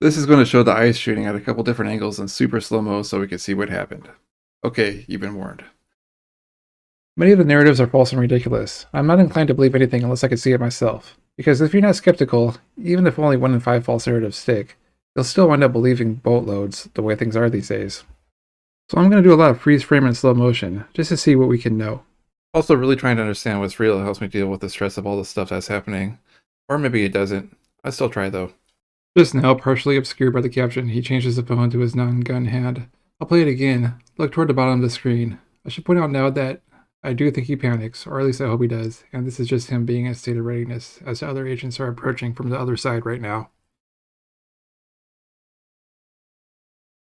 This is going to show the ice shooting at a couple different angles in super slow-mo so we can see what happened. Okay, you've been warned. Many of the narratives are false and ridiculous. I'm not inclined to believe anything unless I can see it myself. Because if you're not skeptical, even if only 1 in 5 false narratives stick, you'll still wind up believing boatloads the way things are these days. So I'm going to do a lot of freeze frame and slow motion, just to see what we can know. Also, really trying to understand what's real helps me deal with the stress of all the stuff that's happening. Or maybe it doesn't. I still try though. Just now, partially obscured by the caption, he changes the phone to his non-gun hand. I'll play it again. Look toward the bottom of the screen. I should point out now that I do think he panics, or at least I hope he does, and this is just him being in a state of readiness, as the other agents are approaching from the other side right now.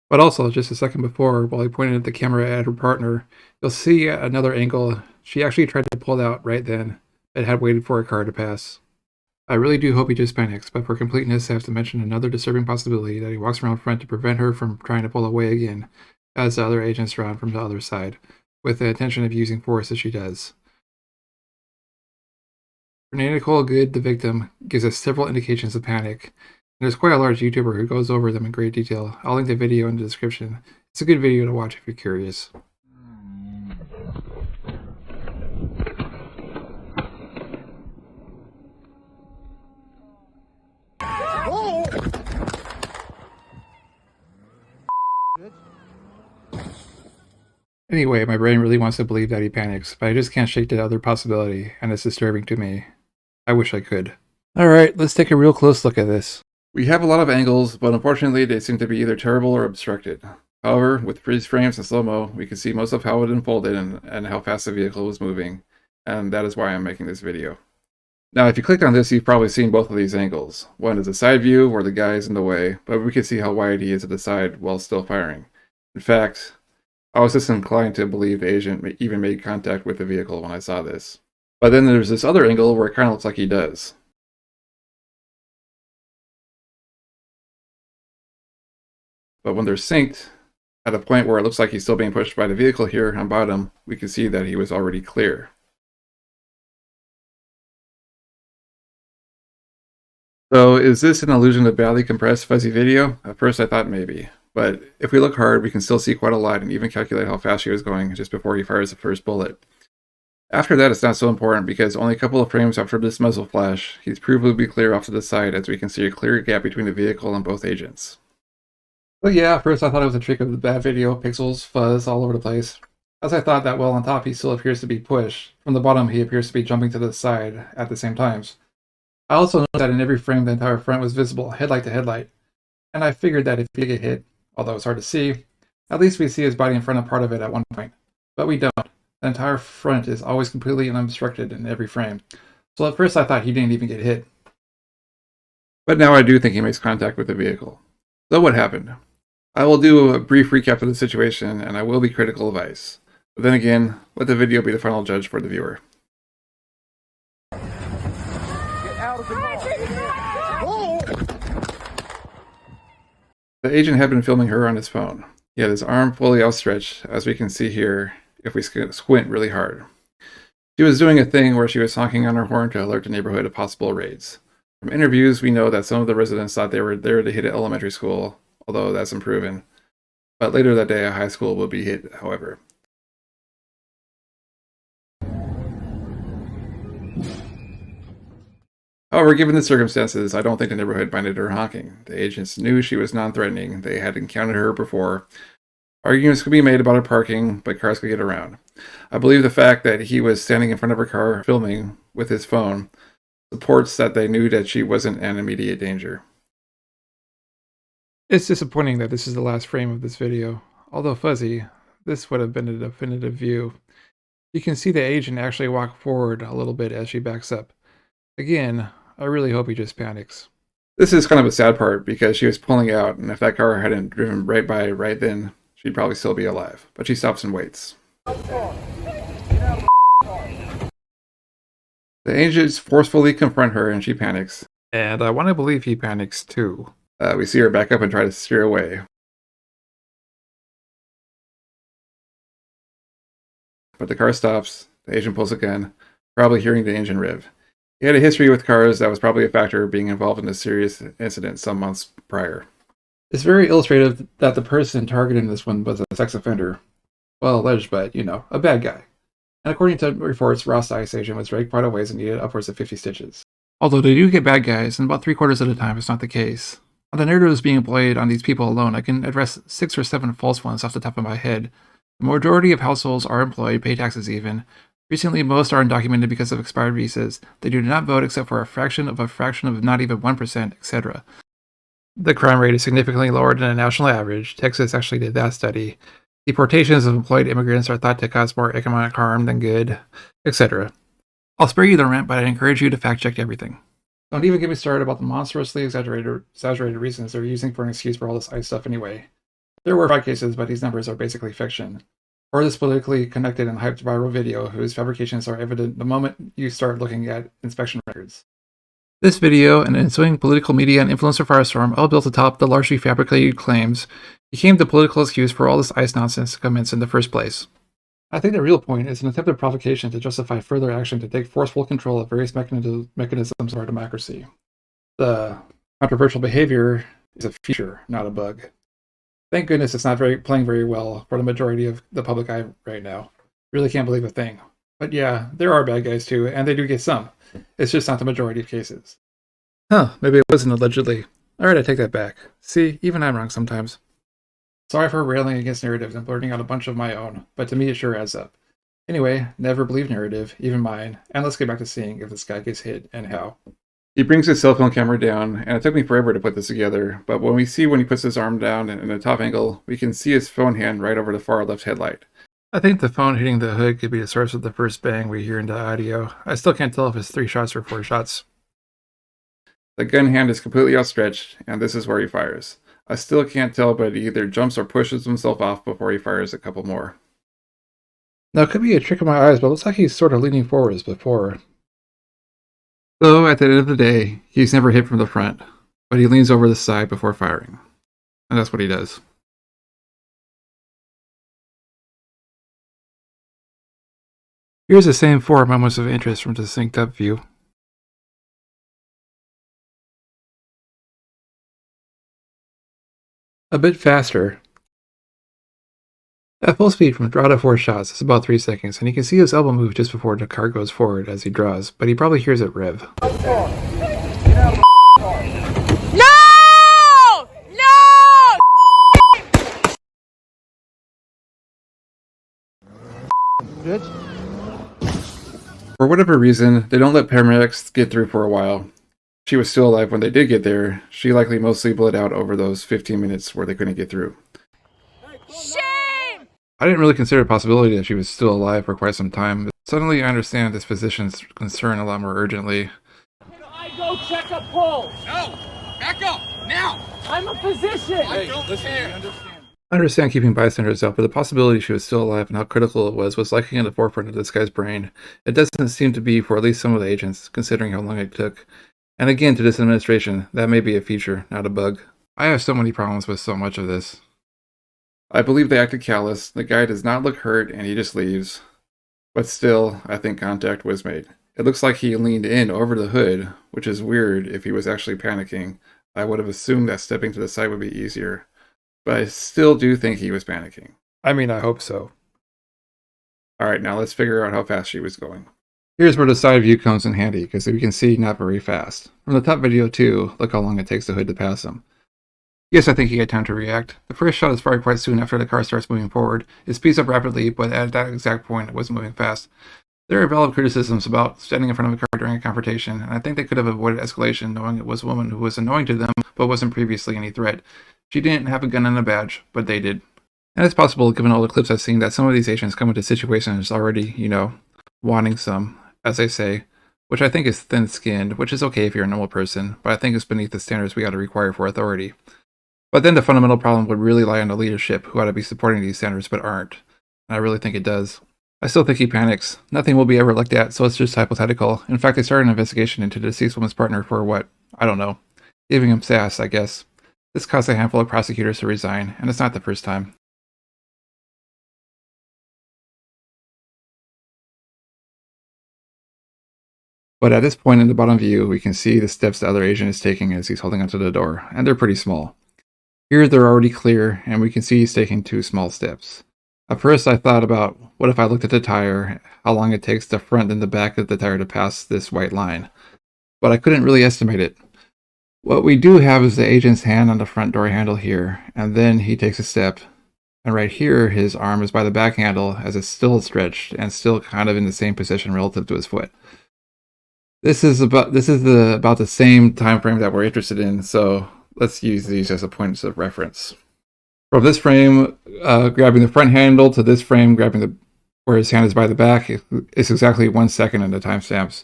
But also, just a second before, while he pointed the camera at her partner, you'll see at another angle, she actually tried to pull out right then, but had waited for a car to pass. I really do hope he just panics, but for completeness I have to mention another disturbing possibility that he walks around front to prevent her from trying to pull away again, as the other agents round from the other side, with the intention of using force as she does. Renee Nicole Good, the victim, gives us several indications of panic, and there's quite a large YouTuber who goes over them in great detail. I'll link the video in the description. It's a good video to watch if you're curious. Anyway, my brain really wants to believe that he panics, but I just can't shake the other possibility, and it's disturbing to me. I wish I could. Alright, let's take a real close look at this. We have a lot of angles, but unfortunately they seem to be either terrible or obstructed. However, with freeze frames and slow-mo, we can see most of how it unfolded and how fast the vehicle was moving, and that is why I'm making this video. Now, if you clicked on this, you've probably seen both of these angles. One is a side view where the guy is in the way, but we can see how wide he is at the side while still firing. In fact, I was just inclined to believe the agent even made contact with the vehicle when I saw this. But then there's this other angle where it kind of looks like he does. But when they're synced, at a point where it looks like he's still being pushed by the vehicle here on bottom, we can see that he was already clear. So is this an illusion of badly compressed fuzzy video? At first I thought maybe, but if we look hard we can still see quite a lot and even calculate how fast he was going just before he fires the first bullet. After that it's not so important because only a couple of frames after this muzzle flash, he's provably clear off to the side as we can see a clear gap between the vehicle and both agents. But yeah, at first I thought it was a trick of the bad video, pixels, fuzz, all over the place. As I thought that well on top he still appears to be pushed, from the bottom he appears to be jumping to the side at the same times. I also noticed that in every frame the entire front was visible, headlight to headlight, and I figured that if he get hit, although it's hard to see, at least we see his body in front of part of it at one point. But we don't. The entire front is always completely unobstructed in every frame. So at first I thought he didn't even get hit. But now I do think he makes contact with the vehicle. So what happened? I will do a brief recap of the situation and I will be critical of ICE. But then again, let the video be the final judge for the viewer. The agent had been filming her on his phone. He had his arm fully outstretched, as we can see here if we squint really hard. She was doing a thing where she was honking on her horn to alert the neighborhood of possible raids. From interviews, we know that some of the residents thought they were there to hit an elementary school, although that's unproven. But later that day, a high school will be hit, however. However, given the circumstances, I don't think the neighborhood minded her honking. The agents knew she was non-threatening. They had encountered her before. Arguments could be made about her parking, but cars could get around. I believe the fact that he was standing in front of her car filming with his phone supports that they knew that she wasn't an immediate danger. It's disappointing that this is the last frame of this video. Although fuzzy, this would have been a definitive view. You can see the agent actually walk forward a little bit as she backs up. Again, I really hope he just panics. This is kind of a sad part because she was pulling out, and if that car hadn't driven right by right then, she'd probably still be alive. But she stops and waits. The agents forcefully confront her and she panics. And I want to believe he panics too. We see her back up and try to steer away. But the car stops, the agent pulls a gun, probably hearing the engine rev. He had a history with cars that was probably a factor being involved in a serious incident some months prior. It's very illustrative that the person targeted in this one was a sex offender. Well, alleged, but, a bad guy. And according to reports, Ross the Ice Agent was dragged quite a ways and needed upwards of 50 stitches. Although they do get bad guys, and about 3/4 of the time it's not the case. On the narratives being employed on these people alone, I can address 6 or 7 false ones off the top of my head. The majority of households are employed, pay taxes even. Recently, most are undocumented because of expired visas. They do not vote except for a fraction of not even 1%, etc. The crime rate is significantly lower than the national average. Texas actually did that study. Deportations of employed immigrants are thought to cause more economic harm than good, etc. I'll spare you the rant, but I encourage you to fact check everything. Don't even get me started about the monstrously exaggerated reasons they're using for an excuse for all this ICE stuff anyway. There were 5 cases, but these numbers are basically fiction. Or this politically connected and hyped viral video whose fabrications are evident the moment you start looking at inspection records. This video and ensuing political media and influencer firestorm, all built atop the largely fabricated claims, became the political excuse for all this ICE nonsense to commence in the first place. I think the real point is an attempted provocation to justify further action to take forceful control of various mechanisms of our democracy. The controversial behavior is a feature, not a bug. Thank goodness it's not playing very well for the majority of the public eye right now. Really can't believe a thing. But yeah, there are bad guys too, and they do get some. It's just not the majority of cases. Maybe it wasn't allegedly. Alright, I take that back. See, even I'm wrong sometimes. Sorry for railing against narratives and blurting out a bunch of my own, but to me it sure adds up. Anyway, never believe narrative, even mine, and let's get back to seeing if this guy gets hit and how. He brings his cell phone camera down, and it took me forever to put this together, but when he puts his arm down in a top angle, we can see his phone hand right over the far left headlight. I think the phone hitting the hood could be the source of the first bang we hear in the audio. I still can't tell if it's 3 shots or 4 shots. The gun hand is completely outstretched, and this is where he fires. I still can't tell, but he either jumps or pushes himself off before he fires a couple more. Now, it could be a trick of my eyes, but it looks like he's sort of leaning forward as before. So, at the end of the day, he's never hit from the front, but he leans over the side before firing. And that's what he does. Here's the same 4 moments of interest from the synced up view. A bit faster. At full speed from draw to 4 shots is about 3 seconds, and you can see his elbow move just before the car goes forward as he draws, but he probably hears it rev. No! No! For whatever reason, they don't let paramedics get through for a while. She was still alive when they did get there. She likely mostly bled out over those 15 minutes where they couldn't get through. Shame! I didn't really consider the possibility that she was still alive for quite some time, but suddenly I understand this physician's concern a lot more urgently. Can I go check a pulse? No! Back up! Now! I'm a physician! I don't care! I understand keeping bystanders out, but the possibility she was still alive and how critical it was likely in the forefront of this guy's brain. It doesn't seem to be for at least some of the agents, considering how long it took. And again, to this administration, that may be a feature, not a bug. I have so many problems with so much of this. I believe they acted callous, the guy does not look hurt, and he just leaves. But still, I think contact was made. It looks like he leaned in over the hood, which is weird if he was actually panicking. I would have assumed that stepping to the side would be easier. But I still do think he was panicking. I mean, I hope so. Alright, now let's figure out how fast she was going. Here's where the side view comes in handy, because we can see not very fast. From the top video too, look how long it takes the hood to pass him. Yes, I think he had time to react. The first shot is fired quite soon after the car starts moving forward. It speeds up rapidly, but at that exact point it wasn't moving fast. There are valid criticisms about standing in front of a car during a confrontation, and I think they could have avoided escalation knowing it was a woman who was annoying to them, but wasn't previously any threat. She didn't have a gun and a badge, but they did. And it's possible, given all the clips I've seen, that some of these agents come into situations already, wanting some, as they say, which I think is thin-skinned, which is okay if you're a normal person, but I think it's beneath the standards we ought to require for authority. But then the fundamental problem would really lie on the leadership, who ought to be supporting these standards but aren't. And I really think it does. I still think he panics. Nothing will be ever looked at, so it's just hypothetical. In fact, they started an investigation into the deceased woman's partner for what? I don't know. Giving him sass, I guess. This caused a handful of prosecutors to resign, and it's not the first time. But at this point in the bottom view, we can see the steps the other agent is taking as he's holding onto the door, and they're pretty small. Here they're already clear, and we can see he's taking 2 small steps. At first I thought about, what if I looked at the tire, how long it takes the front and the back of the tire to pass this white line. But I couldn't really estimate it. What we do have is the agent's hand on the front door handle here, and then he takes a step, and right here his arm is by the back handle as it's still stretched and still kind of in the same position relative to his foot. This is about the same time frame that we're interested in, so let's use these as a point of reference. From this frame, grabbing the front handle to this frame, grabbing where his hand is by the back, it's exactly 1 second in the timestamps.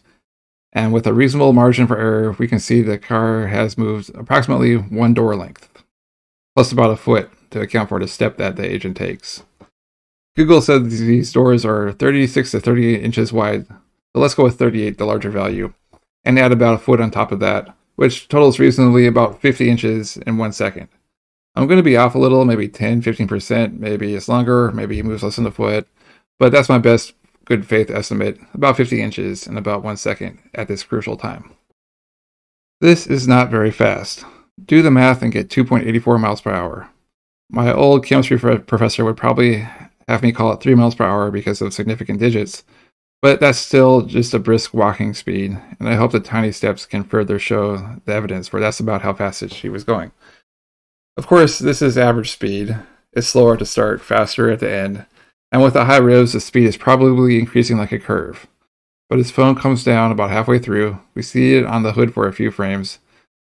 And with a reasonable margin for error, we can see the car has moved approximately 1 door length, plus about a foot to account for the step that the agent takes. Google said these doors are 36 to 38 inches wide, so let's go with 38, the larger value, and add about a foot on top of that, which totals reasonably about 50 inches in 1 second. I'm going to be off a little, maybe 10-15%, maybe it's longer, maybe he moves less than a foot, but that's my best good faith estimate, about 50 inches in about 1 second at this crucial time. This is not very fast. Do the math and get 2.84 miles per hour. My old chemistry professor would probably have me call it 3 miles per hour because of significant digits, but that's still just a brisk walking speed, and I hope the tiny steps can further show the evidence for that's about how fast she was going. Of course, this is average speed. It's slower to start, faster at the end, and with the high revs, the speed is probably increasing like a curve. But his phone comes down about halfway through. We see it on the hood for a few frames.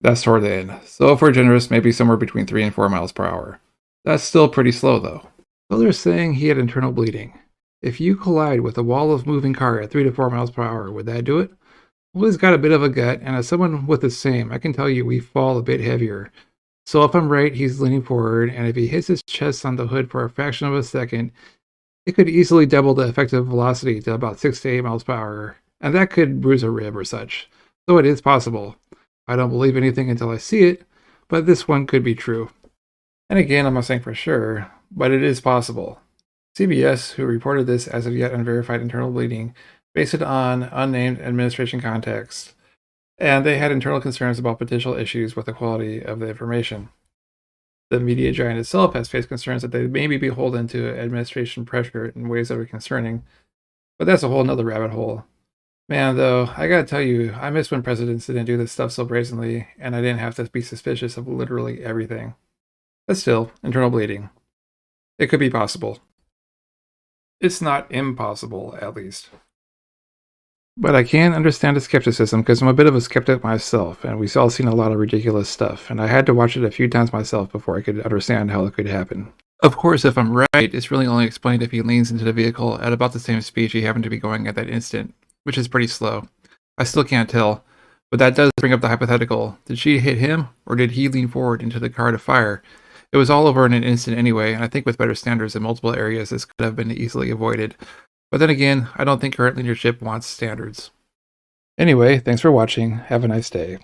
That's toward the end. So if we're generous, maybe somewhere between 3 and 4 miles per hour. That's still pretty slow though. So they're saying he had internal bleeding. If you collide with a wall of moving car at 3 to 4 miles per hour, would that do it? Well, he's got a bit of a gut, and as someone with the same, I can tell you we fall a bit heavier. So if I'm right, he's leaning forward, and if he hits his chest on the hood for a fraction of a second, it could easily double the effective velocity to about 6 to 8 miles per hour, and that could bruise a rib or such. So it is possible. I don't believe anything until I see it, but this one could be true. And again, I'm not saying for sure, but it is possible. CBS, who reported this as of yet unverified internal bleeding, based it on unnamed administration context, and they had internal concerns about potential issues with the quality of the information. The media giant itself has faced concerns that they may be beholden to administration pressure in ways that are concerning, but that's a whole nother rabbit hole. Man, though, I gotta tell you, I miss when presidents didn't do this stuff so brazenly, and I didn't have to be suspicious of literally everything. But still, internal bleeding. It could be possible. It's not impossible, at least. But I can understand the skepticism because I'm a bit of a skeptic myself, and we've all seen a lot of ridiculous stuff, and I had to watch it a few times myself before I could understand how it could happen. Of course, if I'm right, it's really only explained if he leans into the vehicle at about the same speed he happened to be going at that instant, which is pretty slow. I still can't tell, but that does bring up the hypothetical. Did she hit him, or did he lean forward into the car to fire? It was all over in an instant anyway, and I think with better standards in multiple areas, this could have been easily avoided. But then again, I don't think current leadership wants standards. Anyway, thanks for watching. Have a nice day.